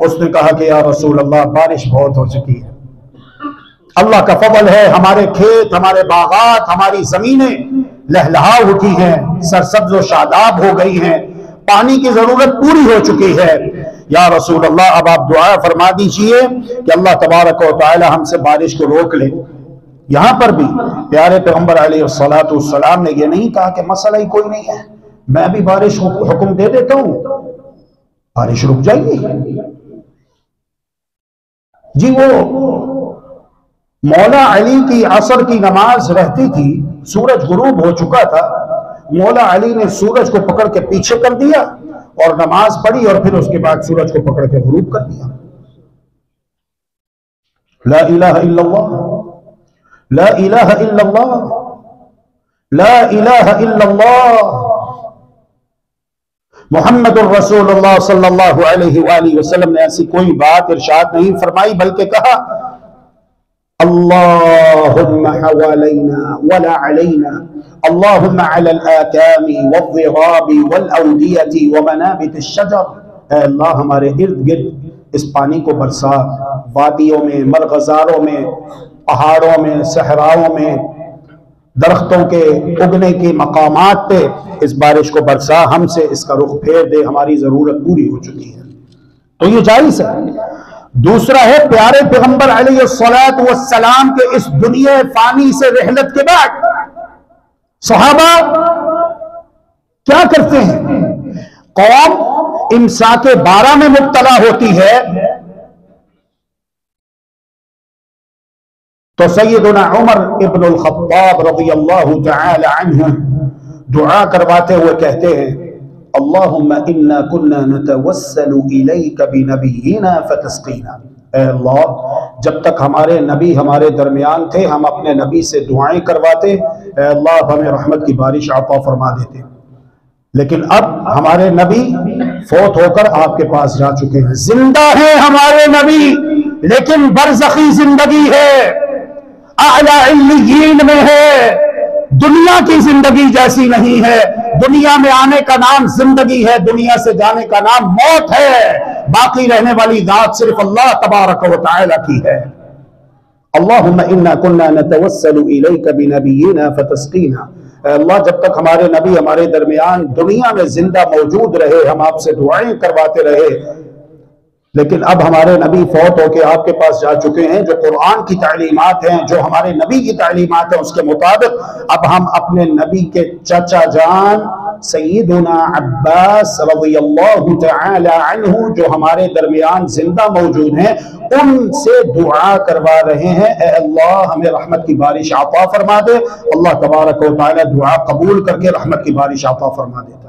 उसने कहा कि या रसूल अल्लाह बारिश बहुत हो चुकी है, अल्लाह का फजल है, हमारे खेत, हमारे बागात, हमारी जमीनें लहलहा उठी हैं, सरसब्ज और शादाब हो गई हैं, पानी की जरूरत पूरी हो चुकी है। या रसूल अल्लाह अब आप दुआ फरमा दीजिए कि अल्लाह तबारक व तआला हमसे बारिश को रोक ले। यहां पर भी प्यारे पैगंबर अलैहिस्सलातु वस्सलाम ने यह नहीं कहा कि मसला ही कोई नहीं है, मैं भी बारिश हुक्म दे देता हूं, बारिश रुक जाएगी। जी वो मौला अली की असर की नमाज रहती थी, सूरज गुरूब हो चुका था, मौला अली ने सूरज को पकड़ के पीछे कर दिया और नमाज पढ़ी और फिर उसके बाद सूरज को पकड़ के गुरूब कर दिया। ला इलाहा इल्लल्लाह, ला इलाहा इल्लल्लाह, ला इलाहा इल्लल्लाह मुहम्मदुर रसूलुल्लाह सल्लल्लाहु अलैहि वसल्लम ने ऐसी कोई बात इरशाद नहीं फरमाई, बल्कि कहा अल्लाहुम्मा हवालैना वला अलैना, अल्लाहुम्मा अलल आकामी वद्दिराबी वल औदियती व मनाबितिश शजर। अल्लाह हमारे इर्द गिर्द इस पानी को बरसा, वादियों में, मरगजारों में, पहाड़ों में, सहराओं में, दरख्तों के उगने के मकामात पे इस बारिश को बरसा, हमसे इसका रुख फेर दे, हमारी जरूरत पूरी हो चुकी है। तो ये जायज है। दूसरा है प्यारे पैगंबर अलैहिस्सलातु वस्सलाम के इस दुनिया फानी से रहलत के बाद सहाबा क्या करते हैं? कौम इम्साके बारह में मुब्तला होती है तो सैयदना उमर इब्नुल खत्ताब रज़ियल्लाहु तआला अन्हु दुआ करवाते हुए कहते हैं अल्लाहुम्मा इन्ना कुन्ना नतवस्सलु इलैका बिनबिय्यिना फतस्क़ीना। ऐ अल्लाह, जब तक हमारे नबी हमारे दरमियान थे हम अपने नबी से दुआएं करवाते, ऐ अल्लाह हमें रहमत की बारिश अता फरमा देते। लेकिन अब हमारे नबी फौत होकर आपके पास जा चुके हैं, जिंदा हैं हमारे नबी लेकिन बरज़खी जिंदगी है, आला इल्लिय्यीन में है, दुनिया की जिंदगी जैसी नहीं है। दुनिया में आने का नाम जिंदगी है, दुनिया से जाने का नाम मौत है। बाकी रहने वाली जात सिर्फ अल्लाह तबारक व तआला की है। अल्लाहुम्मा इन्ना कुन्ना नतवस्सलु इलैका बिनबिय्यिना फतस्क़ीना। अल्लाह, जब तक हमारे नबी हमारे दरमियान दुनिया में जिंदा मौजूद रहे हम आपसे दुआएं करवाते रहे, लेकिन अब हमारे नबी फौत होकर आपके पास जा चुके हैं। जो कुरान की तालीमात हैं, जो हमारे नबी की तालीमात हैं, उसके मुताबिक अब हम अपने नबी के चाचा जान सैयदना अब्बास रज़ियल्लाहु तआला अन्हु जो हमारे दरमियान जिंदा मौजूद हैं, उनसे दुआ करवा रहे हैं, ऐ अल्लाह हमें रहमत की बारिश अता फरमा दे। अल्लाह तबारक व तआला दुआ कबूल करके रहमत की बारिश अता फरमा देता है।